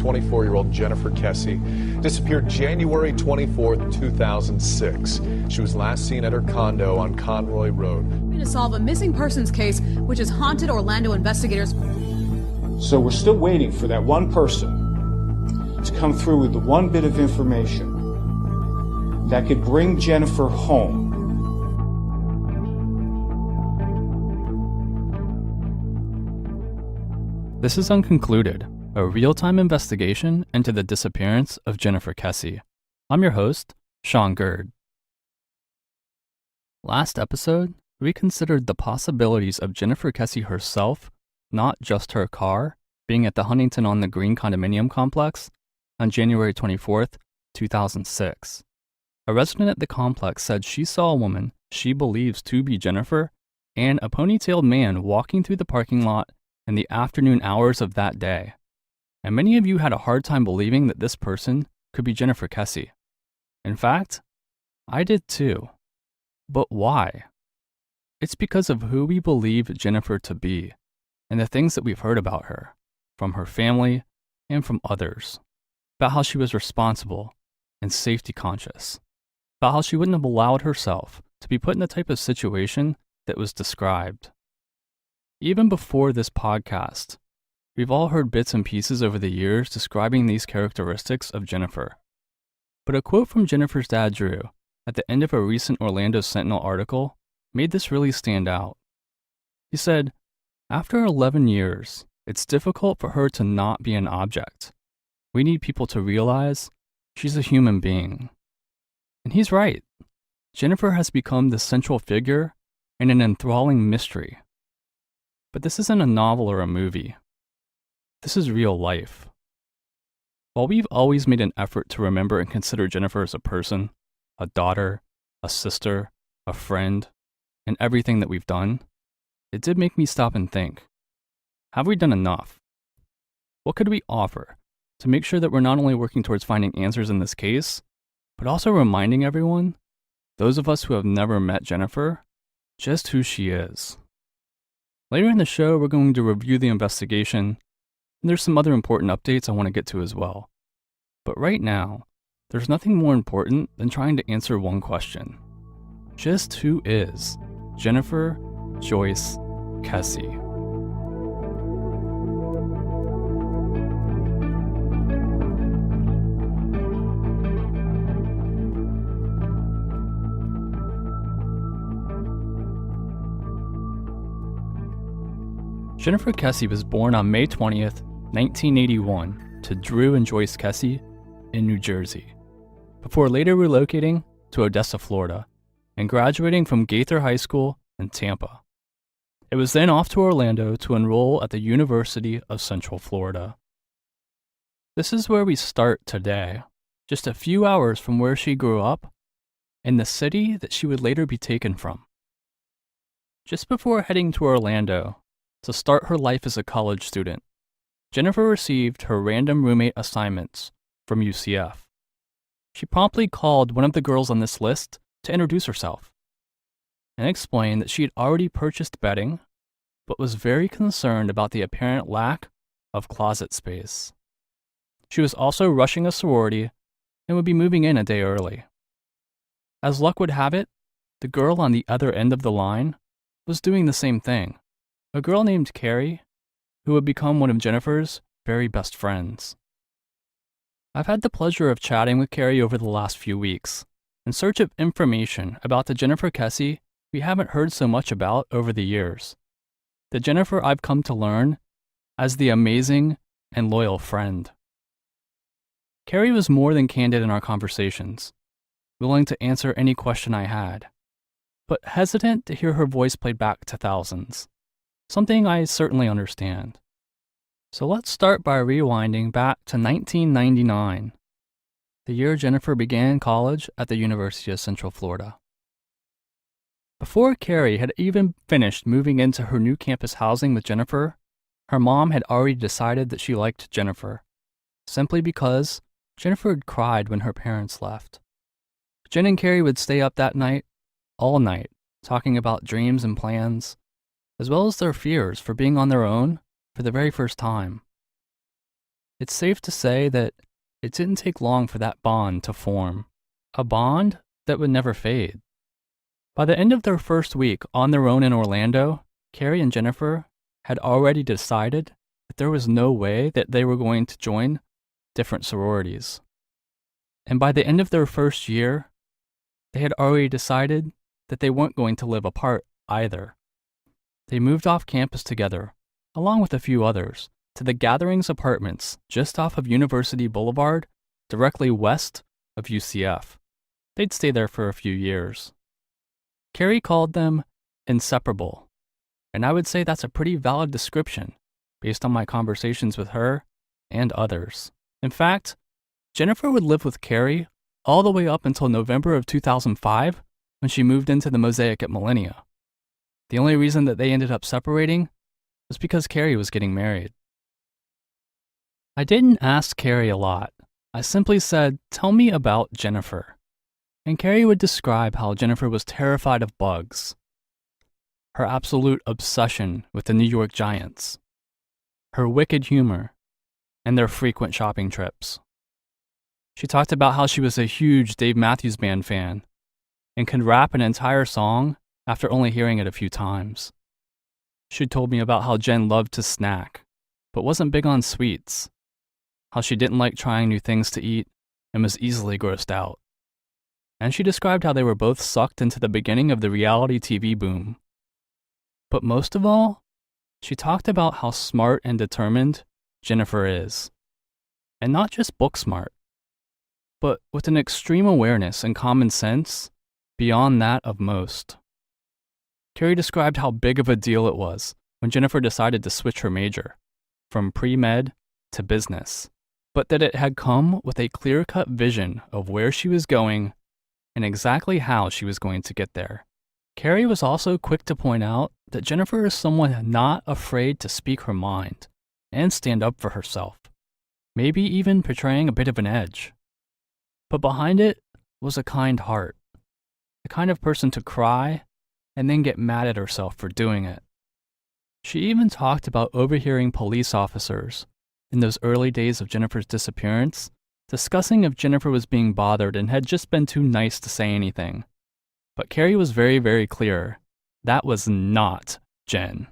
24-year-old Jennifer Kesse disappeared January 24th, 2006. She was last seen at her condo on Conroy Road. To solve a missing persons case, which has haunted Orlando investigators. So we're still waiting for that one person to come through with the one bit of information that could bring Jennifer home. This is Unconcluded, a real-time investigation into the disappearance of Jennifer Kesse. I'm your host, Sean Gerd. Last episode, we considered the possibilities of Jennifer Kesse herself, not just her car, being at the Huntington on the Green condominium complex on January 24th, 2006. A resident at the complex said she saw a woman she believes to be Jennifer and a ponytailed man walking through the parking lot in the afternoon hours of that day. And many of you had a hard time believing that this person could be Jennifer Kesse. In fact, I did too. But why? It's because of who we believe Jennifer to be and the things that we've heard about her, from her family and from others, about how she was responsible and safety conscious, about how she wouldn't have allowed herself to be put in the type of situation that was described. Even before this podcast, we've all heard bits and pieces over the years describing these characteristics of Jennifer. But a quote from Jennifer's dad, Drew, at the end of a recent Orlando Sentinel article made this really stand out. He said, "After 11 years, it's difficult for her to not be an object. We need people to realize she's a human being." And he's right. Jennifer has become the central figure in an enthralling mystery. But this isn't a novel or a movie. This is real life. While we've always made an effort to remember and consider Jennifer as a person, a daughter, a sister, a friend, and everything that we've done, it did make me stop and think, have we done enough? What could we offer to make sure that we're not only working towards finding answers in this case, but also reminding everyone, those of us who have never met Jennifer, just who she is? Later in the show, we're going to review the investigation, and there's some other important updates I want to get to as well. But right now, there's nothing more important than trying to answer one question. Just who is Jennifer Joyce Kesse? Jennifer Kesse was born on May 20th, 1981 to Drew and Joyce Kesse in New Jersey, before later relocating to Odessa, Florida, and graduating from Gaither High School in Tampa. It was then off to Orlando to enroll at the University of Central Florida. This is where we start today, just a few hours from where she grew up, in the city that she would later be taken from. Just before heading to Orlando to start her life as a college student, Jennifer received her random roommate assignments from UCF. She promptly called one of the girls on this list to introduce herself and explained that she had already purchased bedding, but was very concerned about the apparent lack of closet space. She was also rushing a sorority and would be moving in a day early. As luck would have it, the girl on the other end of the line was doing the same thing. A girl named Carrie, who would become one of Jennifer's very best friends. I've had the pleasure of chatting with Carrie over the last few weeks, in search of information about the Jennifer Kesse we haven't heard so much about over the years. The Jennifer I've come to learn as the amazing and loyal friend. Carrie was more than candid in our conversations, willing to answer any question I had, but hesitant to hear her voice played back to thousands. Something I certainly understand. So let's start by rewinding back to 1999, the year Jennifer began college at the University of Central Florida. Before Carrie had even finished moving into her new campus housing with Jennifer, her mom had already decided that she liked Jennifer, simply because Jennifer had cried when her parents left. Jen and Carrie would stay up that night, all night, talking about dreams and plans, as well as their fears for being on their own for the very first time. It's safe to say that it didn't take long for that bond to form, a bond that would never fade. By the end of their first week on their own in Orlando, Carrie and Jennifer had already decided that there was no way that they were going to join different sororities. And by the end of their first year, they had already decided that they weren't going to live apart either. They moved off campus together, along with a few others, to the Gatherings Apartments just off of University Boulevard, directly west of UCF. They'd stay there for a few years. Carrie called them inseparable, and I would say that's a pretty valid description based on my conversations with her and others. In fact, Jennifer would live with Carrie all the way up until November of 2005 when she moved into the Mosaic at Millennia. The only reason that they ended up separating was because Carrie was getting married. I didn't ask Carrie a lot. I simply said, "Tell me about Jennifer." And Carrie would describe how Jennifer was terrified of bugs, her absolute obsession with the New York Giants, her wicked humor, and their frequent shopping trips. She talked about how she was a huge Dave Matthews Band fan and could rap an entire song after only hearing it a few times. She told me about how Jen loved to snack, but wasn't big on sweets, how she didn't like trying new things to eat and was easily grossed out. And she described how they were both sucked into the beginning of the reality TV boom. But most of all, she talked about how smart and determined Jennifer is. And not just book smart, but with an extreme awareness and common sense beyond that of most. Carrie described how big of a deal it was when Jennifer decided to switch her major from pre-med to business, but that it had come with a clear-cut vision of where she was going and exactly how she was going to get there. Carrie was also quick to point out that Jennifer is someone not afraid to speak her mind and stand up for herself, maybe even portraying a bit of an edge. But behind it was a kind heart, the kind of person to cry and then get mad at herself for doing it. She even talked about overhearing police officers in those early days of Jennifer's disappearance discussing if Jennifer was being bothered and had just been too nice to say anything. But Carrie was very, very clear. That was not Jen.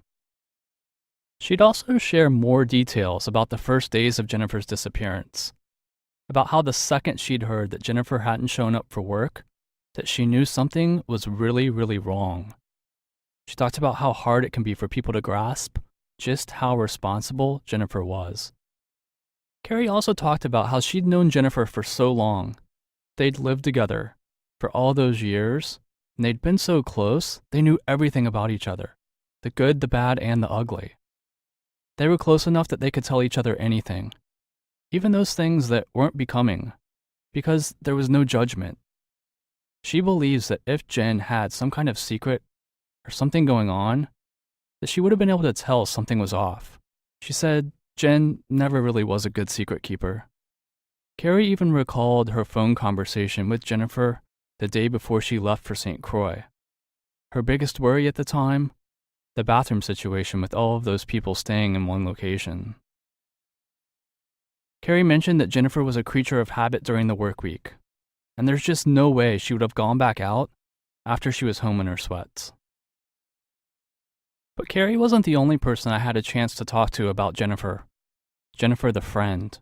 She'd also share more details about the first days of Jennifer's disappearance, about how the second she'd heard that Jennifer hadn't shown up for work, that she knew something was really, really wrong. She talked about how hard it can be for people to grasp just how responsible Jennifer was. Carrie also talked about how she'd known Jennifer for so long. They'd lived together for all those years, and they'd been so close, they knew everything about each other, the good, the bad, and the ugly. They were close enough that they could tell each other anything, even those things that weren't becoming, because there was no judgment. She believes that if Jen had some kind of secret or something going on, that she would have been able to tell something was off. She said Jen never really was a good secret keeper. Carrie even recalled her phone conversation with Jennifer the day before she left for St. Croix. Her biggest worry at the time, the bathroom situation with all of those people staying in one location. Carrie mentioned that Jennifer was a creature of habit during the work week, and there's just no way she would have gone back out after she was home in her sweats. But Carrie wasn't the only person I had a chance to talk to about Jennifer. Jennifer the friend.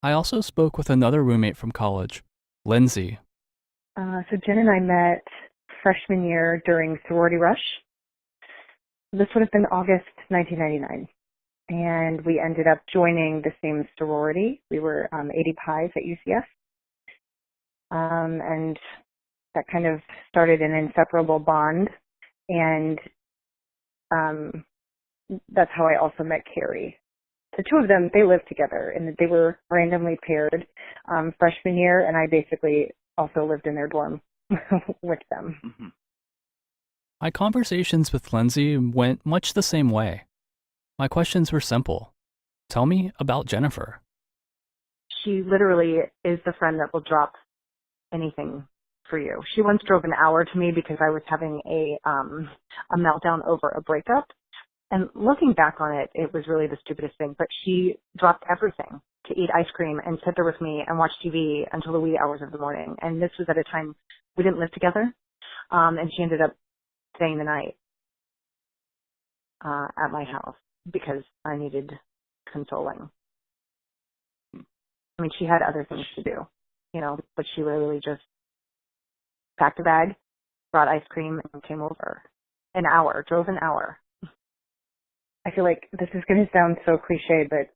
I also spoke with another roommate from college, Lindsay. So Jen and I met freshman year during sorority rush. This would have been August 1999. And we ended up joining the same sorority. We were 80 Pies at UCF. And that kind of started an inseparable bond. And that's how I also met Carrie. The two of them, they lived together, and they were randomly paired freshman year, and I basically also lived in their dorm with them. Mm-hmm. My conversations with Lindsay went much the same way. My questions were simple. Tell me about Jennifer. She literally is the friend that will drop anything for you. She once drove an hour to me because I was having a meltdown over a breakup. And looking back on it, it was really the stupidest thing, but she dropped everything to eat ice cream and sit there with me and watch TV until the wee hours of the morning. And this was at a time we didn't live together, and she ended up staying the night at my house because I needed consoling. I mean, she had other things to do, but she literally just packed a bag, brought ice cream, and came over. Drove an hour. I feel like this is going to sound so cliche, but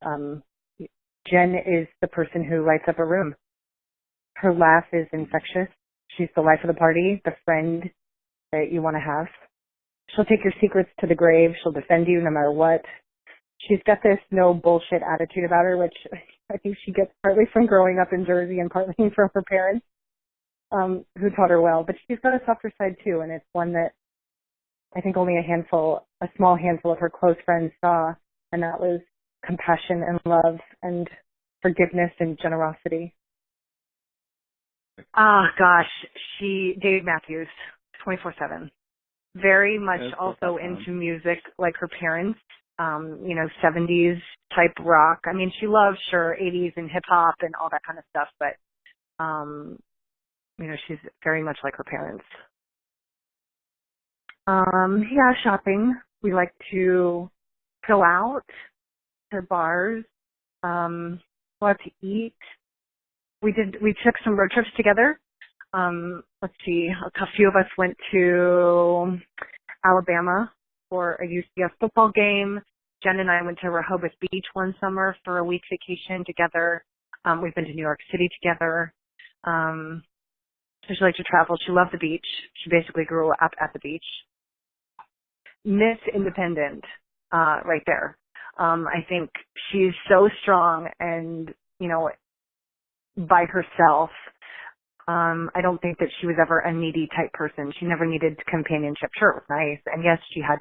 Jen is the person who lights up a room. Her laugh is infectious. She's the life of the party, the friend that you want to have. She'll take your secrets to the grave. She'll defend you no matter what. She's got this no bullshit attitude about her, which I think she gets partly from growing up in Jersey and partly from her parents, who taught her well. But she's got a softer side too, and it's one that I think only a small handful of her close friends saw, and that was compassion and love and forgiveness and generosity. Gosh, she dated Matthews 24/7. Very much also into music like her parents, 70s type rock. I mean, she loves, 80s and hip hop and all that kind of stuff, but, she's very much like her parents. Shopping. We like to go out to bars, go out to eat. We took some road trips together. Let's see, a few of us went to Alabama for a UCF football game. Jen and I went to Rehoboth Beach one summer for a week vacation together. We've been to New York City together. So she liked to travel. She loved the beach. She basically grew up at the beach. Miss Independent, right there. I think she's so strong and, by herself. I don't think that she was ever a needy type person. She never needed companionship. Sure, it was nice. And yes, she had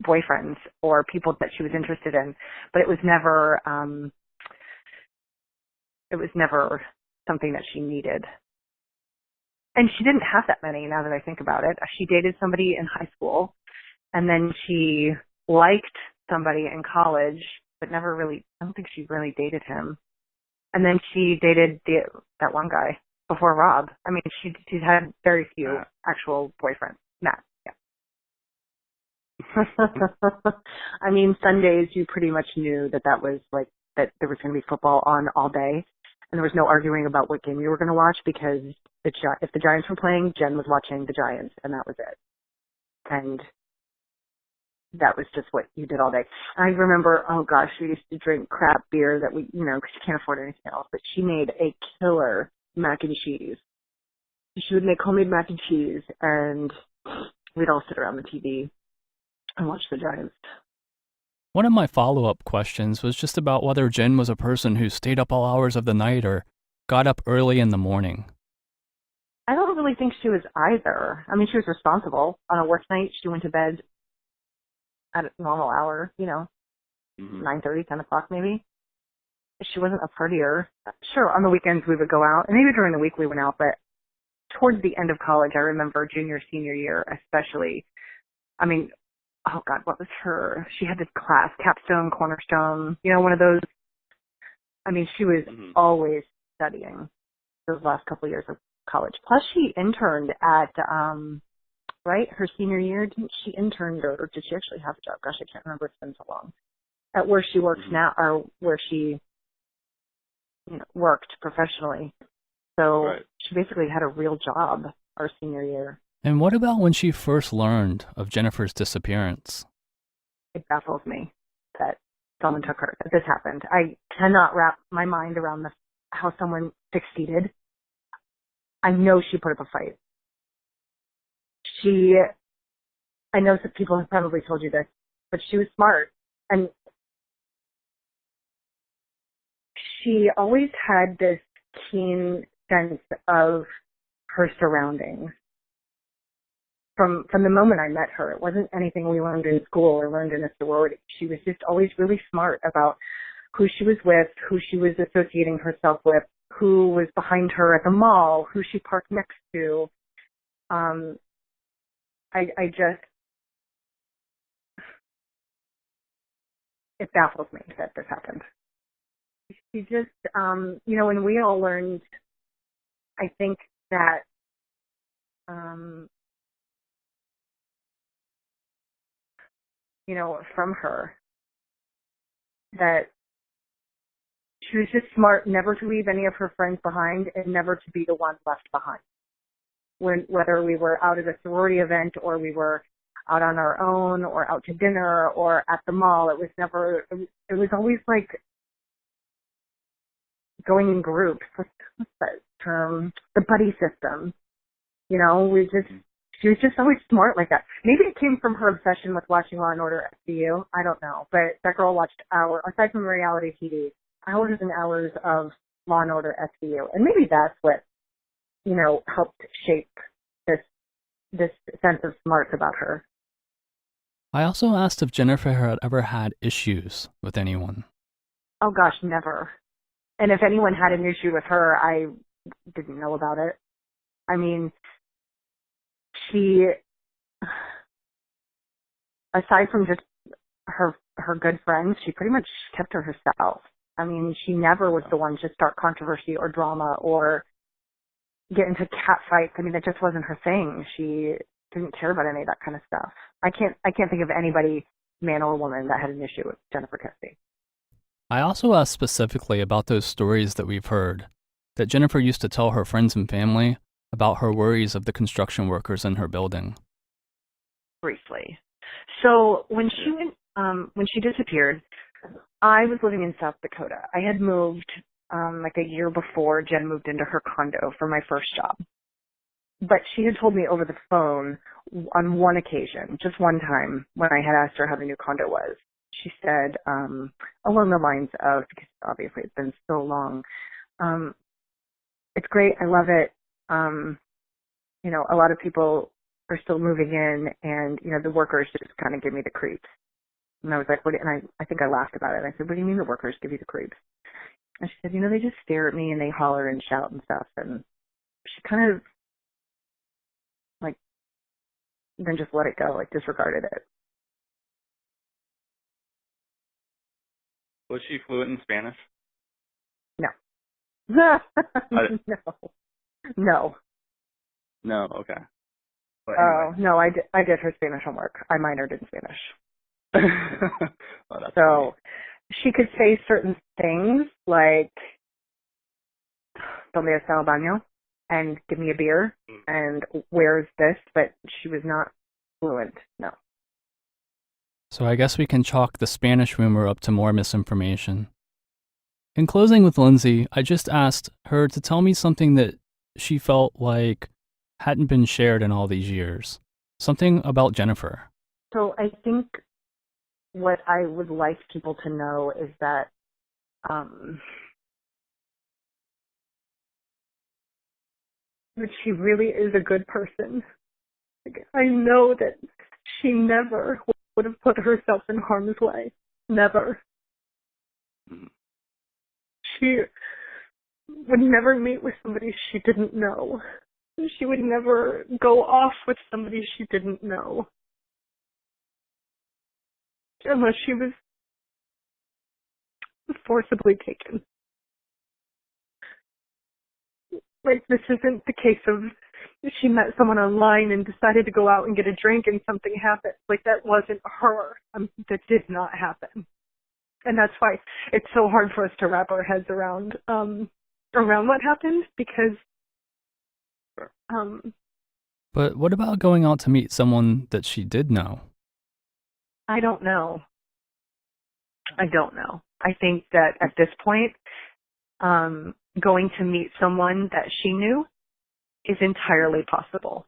boyfriends or people that she was interested in, but it was never something that she needed. And she didn't have that many, now that I think about it. She dated somebody in high school, and then she liked somebody in college, but never really, I don't think she really dated him. And then she dated that one guy before Rob. I mean, she's had very few actual boyfriends. Matt, yeah. I mean, Sundays you pretty much knew that was like, that there was going to be football on all day, and there was no arguing about what game you were going to watch, because if the Giants were playing, Jen was watching the Giants, and that was it. And that was just what you did all day. I remember, oh gosh, we used to drink crap beer that we, because you can't afford anything else, but she made a killer mac and cheese. She would make homemade mac and cheese, and we'd all sit around the TV and watch the Giants. One of my follow-up questions was just about whether Jen was a person who stayed up all hours of the night or got up early in the morning. I don't really think she was either. I mean, she was responsible. On a work night, she went to bed at a normal hour, 9:30, 10 o'clock maybe. She wasn't a partier. Sure, on the weekends we would go out, and maybe during the week we went out, but towards the end of college, I remember junior, senior year especially. I mean, oh God, what was her? She had this class, Capstone, Cornerstone, one of those. I mean, she was always studying those last couple of years of college. Plus, she interned at, her senior year. Didn't she intern, or did she actually have a job? Gosh, I can't remember. It's been so long. At where she works now, or where she worked professionally. So she basically had a real job our senior year. And what about when she first learned of Jennifer's disappearance? It baffles me that someone took her, that this happened. I cannot wrap my mind around how someone succeeded. I know she put up a fight. I know that people have probably told you this, but she was smart. And she always had this keen sense of her surroundings. From the moment I met her, it wasn't anything we learned in school or learned in a sorority. She was just always really smart about who she was with, who she was associating herself with, who was behind her at the mall, who she parked next to. It baffles me that this happened. She just, and we all learned, I think that, from her, that she was just smart never to leave any of her friends behind and never to be the one left behind. Whether we were out at a sorority event or we were out on our own or out to dinner or at the mall, it was always like going in groups. What's that term? The buddy system. She was just always smart like that. Maybe it came from her obsession with watching Law and Order SVU. I don't know. But that girl watched aside from reality TV, hours and hours of Law and Order SVU. And maybe that's what, helped shape this sense of smarts about her. I also asked if Jennifer had ever had issues with anyone. Oh gosh, never. And if anyone had an issue with her, I didn't know about it. I mean, she, aside from just her good friends, she pretty much kept to herself. I mean, she never was the one to start controversy or drama or get into cat fights. I mean, it just wasn't her thing. She didn't care about any of that kind of stuff. I can't think of anybody, man or woman, that had an issue with Jennifer Kesse. I also asked specifically about those stories that we've heard, that Jennifer used to tell her friends and family about her worries of the construction workers in her building. Briefly. So when she disappeared, I was living in South Dakota. I had moved like a year before Jen moved into her condo for my first job. But she had told me over the phone on one occasion, just one time, when I had asked her how the new condo was. She said, along the lines of, because obviously it's been so long, it's great, I love it. A lot of people are still moving in, and, the workers just kind of give me the creeps. And I was like, I think I laughed about it. I said, what do you mean the workers give you the creeps? And she said, they just stare at me and they holler and shout and stuff. And she kind of, then just let it go, disregarded it. Was she fluent in Spanish? No. No. No, okay. But Oh, anyway. no, I did her Spanish homework. I minored in Spanish. Oh, that's so funny. she could say certain things like, ¿Dónde está el baño? And give me a beer, and where's this? But she was not fluent, no. So I guess we can chalk the Spanish rumor up to more misinformation. In closing with Lindsay, I just asked her to tell me something that she felt like hadn't been shared in all these years. Something about Jennifer. So I think what I would like people to know is that that she really is a good person. I know that she never would have put herself in harm's way. Never. She would never meet with somebody she didn't know. She would never go off with somebody she didn't know. Unless she was forcibly taken. This isn't the case of she met someone online and decided to go out and get a drink and something happened. That wasn't her. That did not happen. And that's why it's so hard for us to wrap our heads around what happened, because But what about going out to meet someone that she did know? I don't know. I think that at this point, going to meet someone that she knew is entirely possible.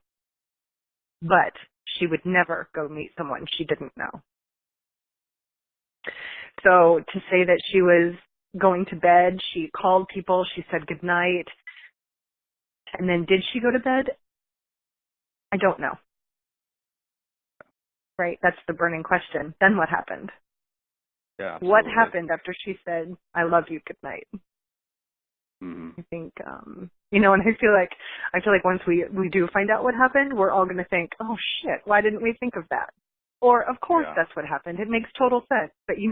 But she would never go meet someone she didn't know. So to say that she was going to bed, she called people, she said goodnight, and then did she go to bed? I don't know. Right? That's the burning question. Then what happened? Yeah. What happened after she said, I love you, goodnight? Mm-hmm. I think, and I feel like once we do find out what happened, we're all going to think, oh shit, why didn't we think of that? Or, of course, that's what happened. It makes total sense. But, you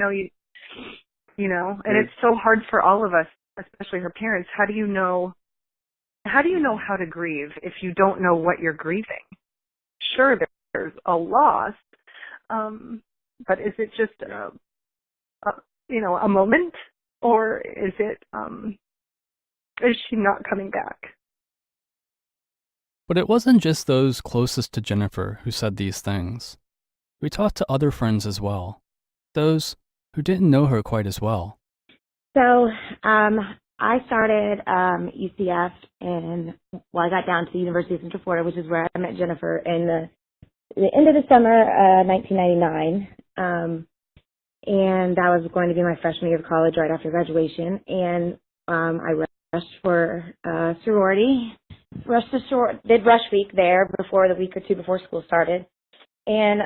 and it's so hard for all of us, especially her parents. How do you know how to grieve if you don't know what you're grieving? Sure, there's a loss, but is it just a moment, or is she not coming back? But it wasn't just those closest to Jennifer who said these things. We talked to other friends as well, those who didn't know her quite as well. So I started UCF I got down to the University of Central Florida, which is where I met Jennifer in the end of the summer 1999. And that was going to be my freshman year of college right after graduation. And I rushed for sorority. Did rush week there before the week or two before school started, and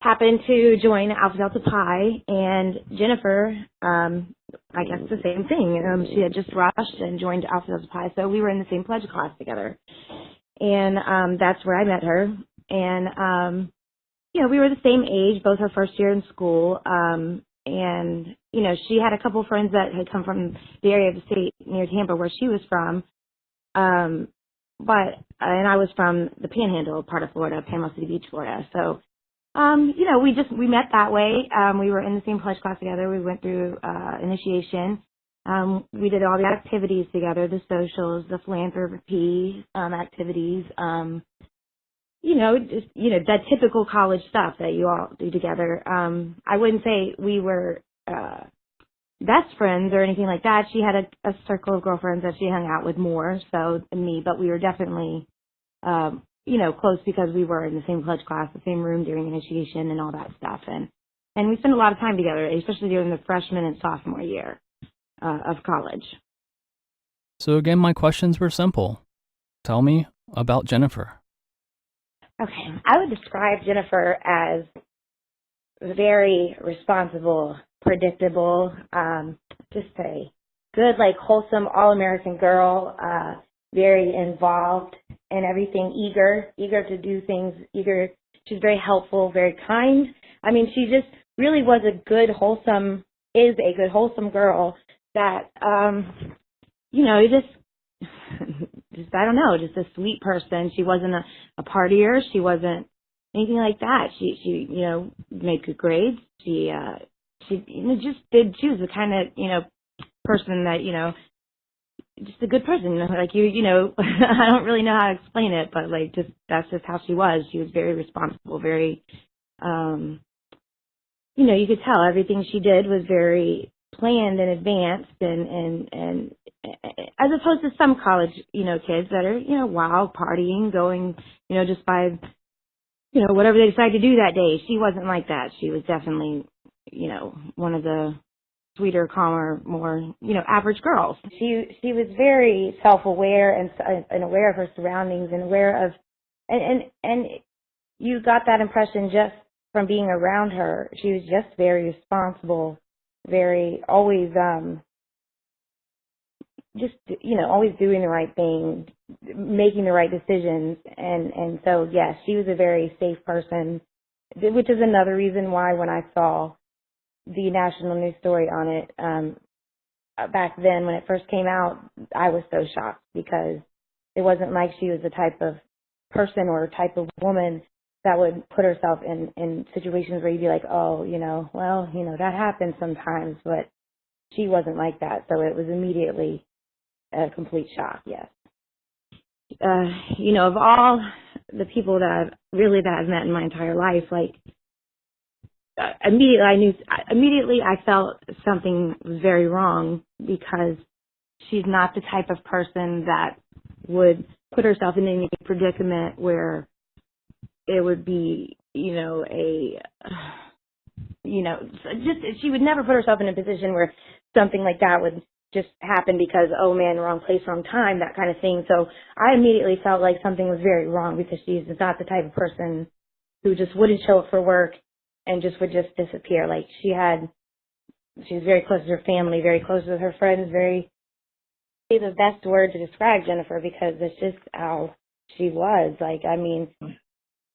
happened to join Alpha Delta Pi. And Jennifer, I guess the same thing. She had just rushed and joined Alpha Delta Pi, so we were in the same pledge class together. And that's where I met her. And we were the same age, both her first year in school. And she had a couple of friends that had come from the area of the state near Tampa, where she was from. And I was from the Panhandle part of Florida, Panama City Beach, Florida. So, we met that way. We were in the same pledge class together. We went through initiation. We did all the activities together, the socials, the philanthropy activities. That typical college stuff that you all do together. I wouldn't say we were best friends or anything like that. She had a circle of girlfriends that she hung out with more so than me, but we were definitely, close because we were in the same pledge class, the same room during initiation and all that stuff. And we spent a lot of time together, especially during the freshman and sophomore year of college. So again, my questions were simple. Tell me about Jennifer. Okay, I would describe Jennifer as very responsible, predictable, just a good, wholesome, all-American girl, very involved in everything, eager to do things, she's very helpful, very kind. I mean, she just really is a good, wholesome girl that, I don't know, just a sweet person. She wasn't a partier. She wasn't anything like that. She made good grades. She was the kind of, person that, just a good person. I don't really know how to explain it, but that's just how she was. She was very responsible, very, you could tell everything she did was very planned and advanced and as opposed to some college, kids that are, wild, partying, going, just by, whatever they decide to do that day. She wasn't like that. She was definitely, one of the sweeter, calmer, more, average girls. She was very self-aware and aware of her surroundings and aware of, and you got that impression just from being around her. She was just very responsible, very always, always doing the right thing, making the right decisions. And so, yes, she was a very safe person, which is another reason why when I saw the national news story on it back then when it first came out, I was so shocked because it wasn't like she was the type of person or type of woman that would put herself in situations where you'd be like, oh, that happens sometimes, but she wasn't like that. So it was immediately a complete shock, yes. Of all the people that I've met in my entire life, immediately I felt something was very wrong because she's not the type of person that would put herself in any predicament where it would be, she would never put herself in a position where something like that would just happen because, oh man, wrong place, wrong time, that kind of thing. So I immediately felt like something was very wrong because she's not the type of person who just wouldn't show up for work and just would just disappear. She was very close to her family, very close with her friends, the best word to describe Jennifer because it's just how she was.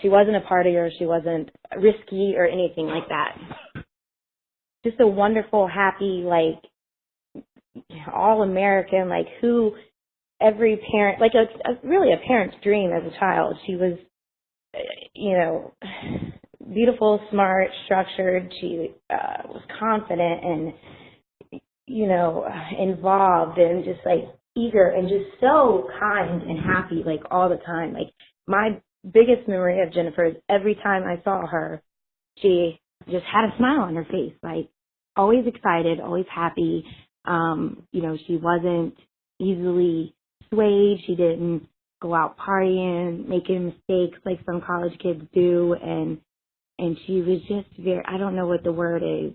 She wasn't a partier, she wasn't risky or anything like that. just a wonderful, happy, like, all-American, like, who every parent, like, really a parent's dream as a child. She was, beautiful, smart, structured. She was confident and, involved and just, like, eager and just so kind and happy, like, all the time. Like, my biggest memory of Jennifer is every time I saw her, she just had a smile on her face, like, always excited, always happy. She wasn't easily swayed. She didn't go out partying, making mistakes like some college kids do. And she was just very, I don't know what the word is.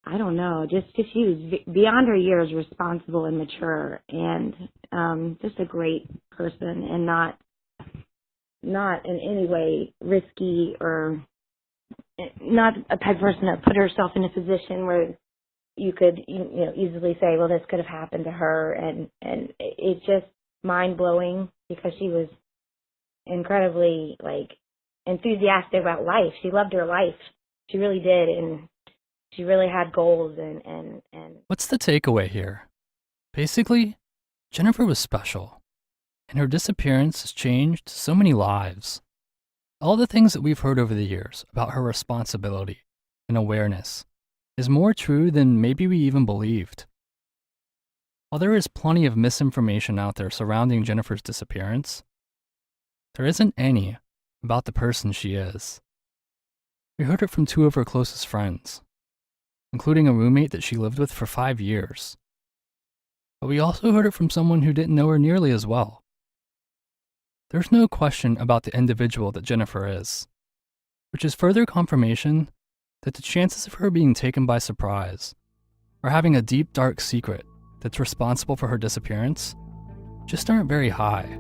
I don't know. Just she was beyond her years, responsible and mature, and just a great person, and not in any way risky or not a type of person that put herself in a position where you could easily say, well, this could have happened to her, and it's just mind blowing because she was incredibly like enthusiastic about life. She loved her life. She really did, and she really had goals and What's the takeaway here? Basically, Jennifer was special, and her disappearance has changed so many lives. All the things that we've heard over the years about her responsibility and awareness is more true than maybe we even believed. While there is plenty of misinformation out there surrounding Jennifer's disappearance, there isn't any about the person she is. We heard it from two of her closest friends, including a roommate that she lived with for 5 years. But we also heard it from someone who didn't know her nearly as well. There's no question about the individual that Jennifer is, which is further confirmation that the chances of her being taken by surprise or having a deep, dark secret that's responsible for her disappearance just aren't very high.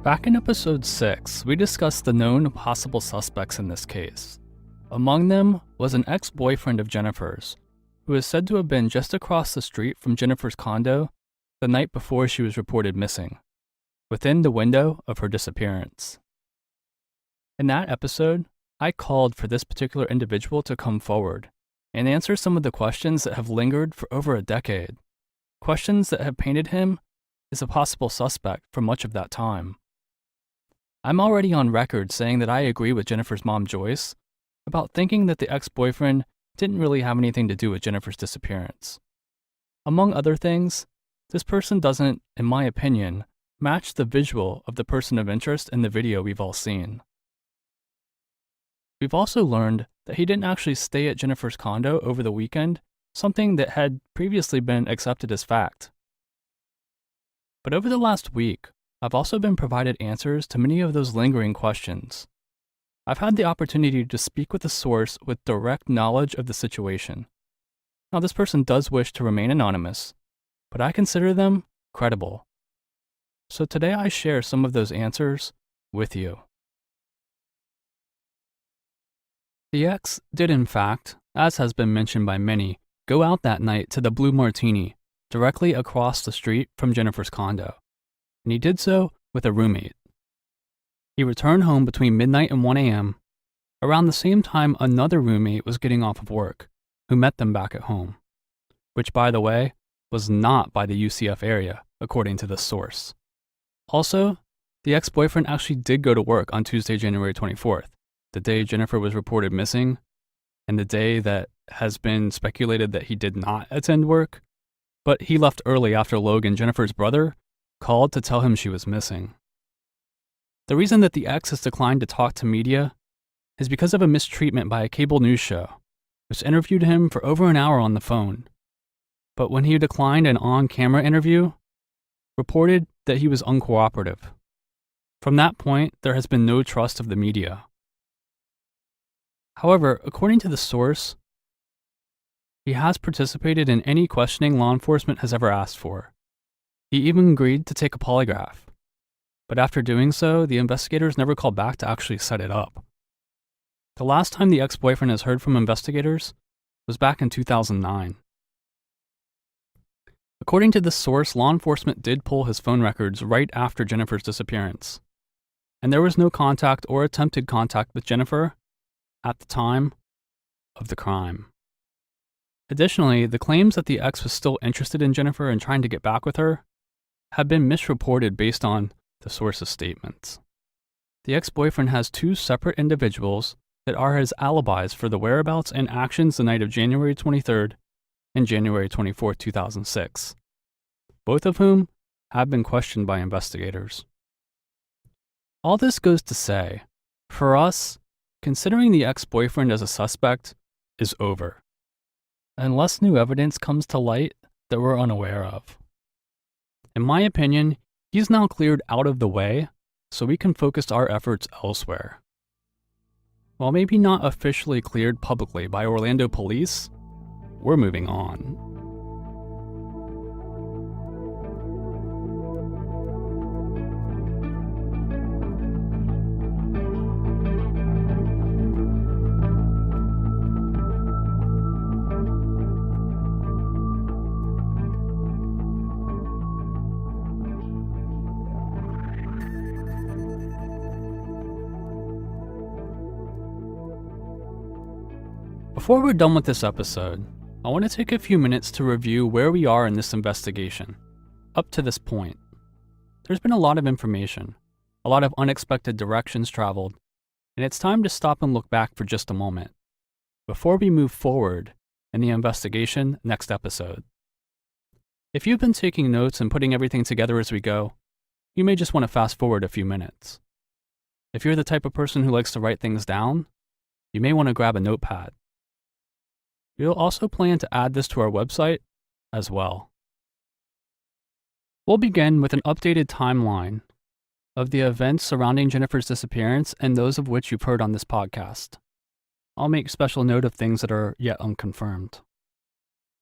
Back in episode 6, we discussed the known possible suspects in this case. Among them was an ex-boyfriend of Jennifer's, who is said to have been just across the street from Jennifer's condo the night before she was reported missing, within the window of her disappearance. In that episode, I called for this particular individual to come forward and answer some of the questions that have lingered for over a decade, questions that have painted him as a possible suspect for much of that time. I'm already on record saying that I agree with Jennifer's mom, Joyce, about thinking that the ex-boyfriend didn't really have anything to do with Jennifer's disappearance. Among other things, this person doesn't, in my opinion, match the visual of the person of interest in the video we've all seen. We've also learned that he didn't actually stay at Jennifer's condo over the weekend, something that had previously been accepted as fact. But over the last week, I've also been provided answers to many of those lingering questions. I've had the opportunity to speak with a source with direct knowledge of the situation. Now, this person does wish to remain anonymous, but I consider them credible. So today I share some of those answers with you. The ex did in fact, as has been mentioned by many, go out that night to the Blue Martini, directly across the street from Jennifer's condo, and he did so with a roommate. He returned home between midnight and 1 a.m., around the same time another roommate was getting off of work, who met them back at home, which, by the way, was not by the UCF area, according to this source. Also, the ex-boyfriend actually did go to work on Tuesday, January 24th, the day Jennifer was reported missing, and the day that has been speculated that he did not attend work, but he left early after Logan, Jennifer's brother, called to tell him she was missing. The reason that the ex has declined to talk to media is because of a mistreatment by a cable news show, which interviewed him for over an hour on the phone. But when he declined an on-camera interview, reported that he was uncooperative. From that point, there has been no trust of the media. However, according to the source, He has participated in any questioning law enforcement has ever asked for. He even agreed to take a polygraph. But after doing so, the investigators never called back to actually set it up. The last time the ex-boyfriend has heard from investigators was back in 2009. According to this source, law enforcement did pull his phone records right after Jennifer's disappearance, and there was no contact or attempted contact with Jennifer at the time of the crime. Additionally, the claims that the ex was still interested in Jennifer and trying to get back with her have been misreported based on the source's statements. The ex-boyfriend has two separate individuals that are his alibis for the whereabouts and actions the night of January 23rd and January 24th, 2006, both of whom have been questioned by investigators. All this goes to say, for us, considering the ex-boyfriend as a suspect is over, unless new evidence comes to light that we're unaware of. In my opinion, he's now cleared out of the way so we can focus our efforts elsewhere. While maybe not officially cleared publicly by Orlando police, we're moving on. Before we're done with this episode, I want to take a few minutes to review where we are in this investigation. Up to this point, there's been a lot of information, a lot of unexpected directions traveled, and it's time to stop and look back for just a moment before we move forward in the investigation next episode. If you've been taking notes and putting everything together as we go, you may just want to fast forward a few minutes. If you're the type of person who likes to write things down, you may want to grab a notepad. We'll also plan to add this to our website as well. We'll begin with an updated timeline of the events surrounding Jennifer's disappearance and those of which you've heard on this podcast. I'll make special note of things that are yet unconfirmed.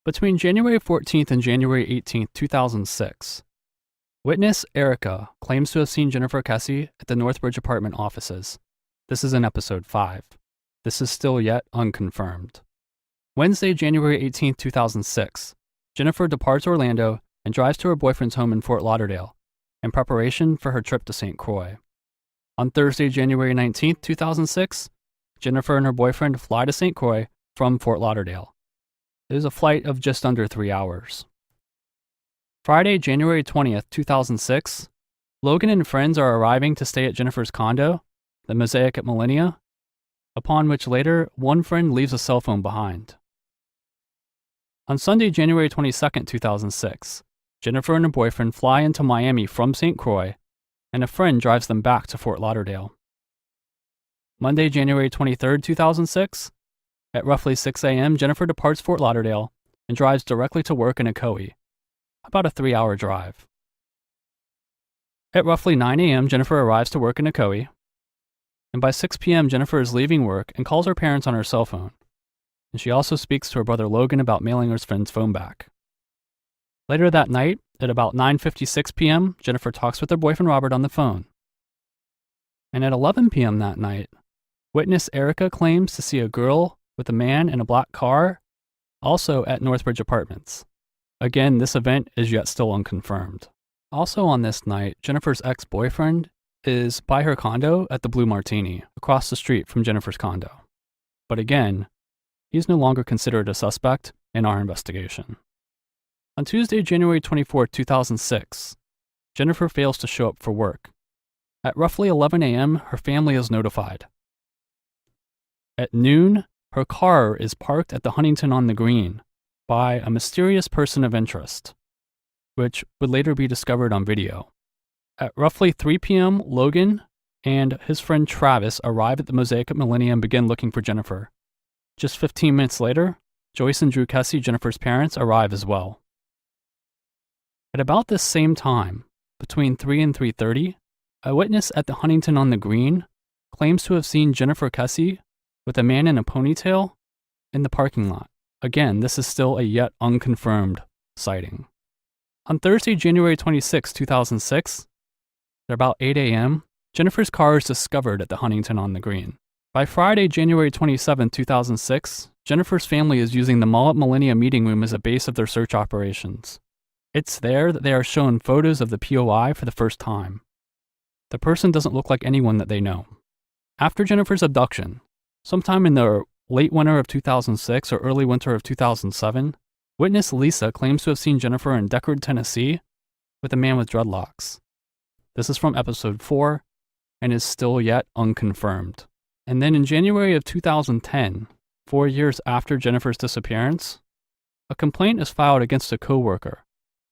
Between January 14th and January 18th, 2006, witness Erica claims to have seen Jennifer Kesse at the Northbridge apartment offices. This is in episode 5. This is still yet unconfirmed. Wednesday, January 18th, 2006, Jennifer departs Orlando and drives to her boyfriend's home in Fort Lauderdale in preparation for her trip to St. Croix. On Thursday, January 19th, 2006, Jennifer and her boyfriend fly to St. Croix from Fort Lauderdale. It is a flight of just under 3 hours. Friday, January 20th, 2006, Logan and friends are arriving to stay at Jennifer's condo, the Mosaic at Millennia, upon which later one friend leaves a cell phone behind. On Sunday, January 22nd, 2006, Jennifer and her boyfriend fly into Miami from St. Croix, and a friend drives them back to Fort Lauderdale. Monday, January 23rd, 2006, at roughly 6 a.m., Jennifer departs Fort Lauderdale and drives directly to work in Ocoee, about a 3-hour drive. At roughly 9 a.m., Jennifer arrives to work in Ocoee, and by 6 p.m., Jennifer is leaving work and calls her parents on her cell phone. And she also speaks to her brother Logan about mailing her friend's phone back. Later that night, at about 9:56 p.m., Jennifer talks with her boyfriend Robert on the phone. And at 11 p.m. that night, witness Erica claims to see a girl with a man in a black car, also at Northbridge Apartments. Again, this event is yet still unconfirmed. Also on this night, Jennifer's ex-boyfriend is by her condo at the Blue Martini, across the street from Jennifer's condo. But again, he's no longer considered a suspect in our investigation. On Tuesday, January 24, 2006, Jennifer fails to show up for work. At roughly 11 a.m., her family is notified. At noon, her car is parked at the Huntington on the Green by a mysterious person of interest, which would later be discovered on video. At roughly 3 p.m., Logan and his friend Travis arrive at the Mosaic at Millennia and begin looking for Jennifer. Just 15 minutes later, Joyce and Drew Kesse, Jennifer's parents, arrive as well. At about this same time, between 3 and 3:30, a witness at the Huntington on the Green claims to have seen Jennifer Kesse with a man in a ponytail in the parking lot. Again, this is still a yet unconfirmed sighting. On Thursday, January 26, 2006, at about 8 a.m., Jennifer's car is discovered at the Huntington on the Green. By Friday, January 27, 2006, Jennifer's family is using the Mall at Millennia meeting room as a base of their search operations. It's there that they are shown photos of the POI for the first time. The person doesn't look like anyone that they know. After Jennifer's abduction, sometime in the late winter of 2006 or early winter of 2007, witness Lisa claims to have seen Jennifer in Deckard, Tennessee, with a man with dreadlocks. This is from episode 4 and is still yet unconfirmed. And then in January of 2010, 4 years after Jennifer's disappearance, a complaint is filed against a coworker,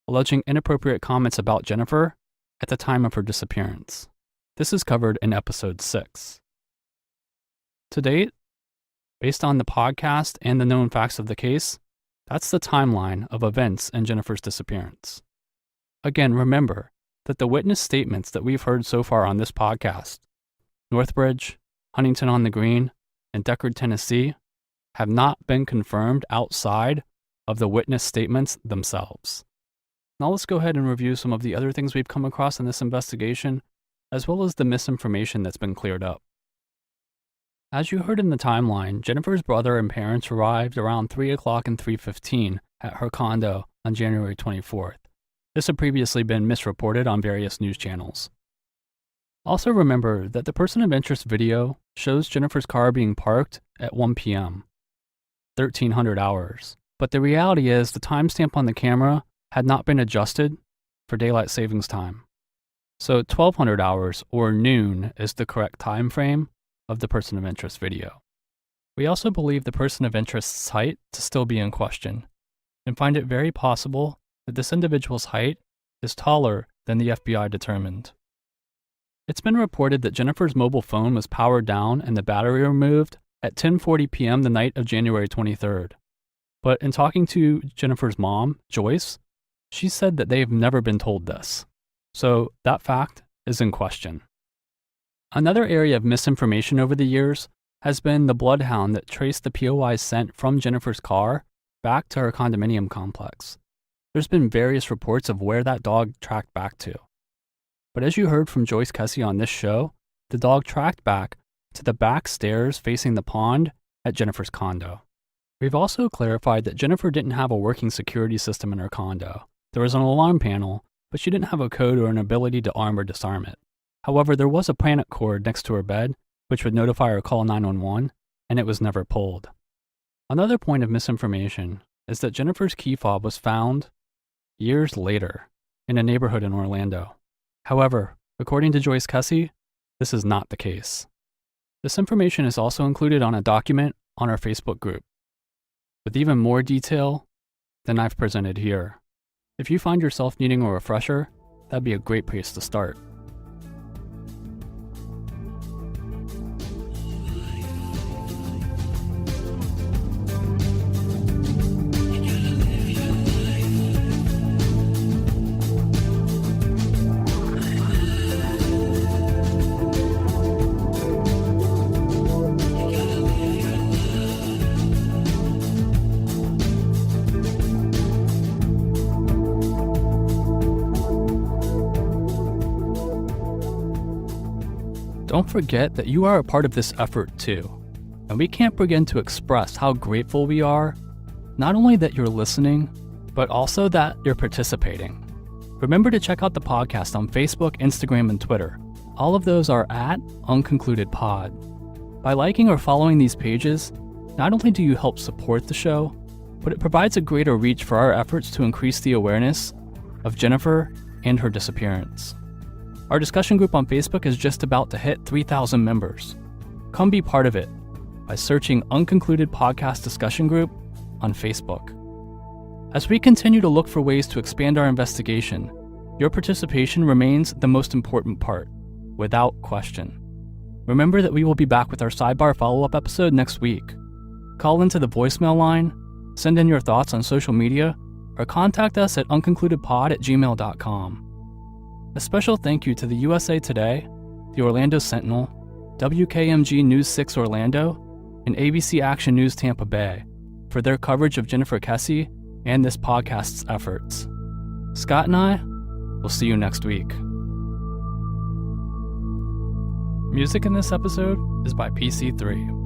alleging inappropriate comments about Jennifer at the time of her disappearance. This is covered in episode 6. To date, based on the podcast and the known facts of the case, that's the timeline of events in Jennifer's disappearance. Again, remember that the witness statements that we've heard so far on this podcast, Northbridge, Huntington on the Green, and Deckard, Tennessee, have not been confirmed outside of the witness statements themselves. Now let's go ahead and review some of the other things we've come across in this investigation, as well as the misinformation that's been cleared up. As you heard in the timeline, Jennifer's brother and parents arrived around 3 o'clock and 3:15 at her condo on January 24th. This had previously been misreported on various news channels. Also remember that the person of interest video shows Jennifer's car being parked at 1 p.m., 1300 hours. But the reality is the timestamp on the camera had not been adjusted for daylight savings time. So 1200 hours or noon is the correct time frame of the person of interest video. We also believe the person of interest's height to still be in question, and find it very possible that this individual's height is taller than the FBI determined. It's been reported that Jennifer's mobile phone was powered down and the battery removed at 10:40 p.m. the night of January 23rd. But in talking to Jennifer's mom, Joyce, she said that they have never been told this. So that fact is in question. Another area of misinformation over the years has been the bloodhound that traced the POI's scent from Jennifer's car back to her condominium complex. There's been various reports of where that dog tracked back to. But as you heard from Joyce Kesse on this show, the dog tracked back to the back stairs facing the pond at Jennifer's condo. We've also clarified that Jennifer didn't have a working security system in her condo. There was an alarm panel, but she didn't have a code or an ability to arm or disarm it. However, there was a panic cord next to her bed, which would notify her call 911, and it was never pulled. Another point of misinformation is that Jennifer's key fob was found years later in a neighborhood in Orlando. However, according to Joyce Kesse, this is not the case. This information is also included on a document on our Facebook group, with even more detail than I've presented here. If you find yourself needing a refresher, that'd be a great place to start. Don't forget that you are a part of this effort too, and we can't begin to express how grateful we are, not only that you're listening, but also that you're participating. Remember to check out the podcast on Facebook, Instagram, and Twitter. All of those are at Unconcluded Pod. By liking or following these pages, not only do you help support the show, but it provides a greater reach for our efforts to increase the awareness of Jennifer and her disappearance. Our discussion group on Facebook is just about to hit 3,000 members. Come be part of it by searching Unconcluded Podcast Discussion Group on Facebook. As we continue to look for ways to expand our investigation, your participation remains the most important part, without question. Remember that we will be back with our sidebar follow-up episode next week. Call into the voicemail line, send in your thoughts on social media, or contact us at unconcludedpod@gmail.com. A special thank you to the USA Today, the Orlando Sentinel, WKMG News 6 Orlando, and ABC Action News Tampa Bay for their coverage of Jennifer Kesse and this podcast's efforts. Scott and I will see you next week. Music in this episode is by PC3.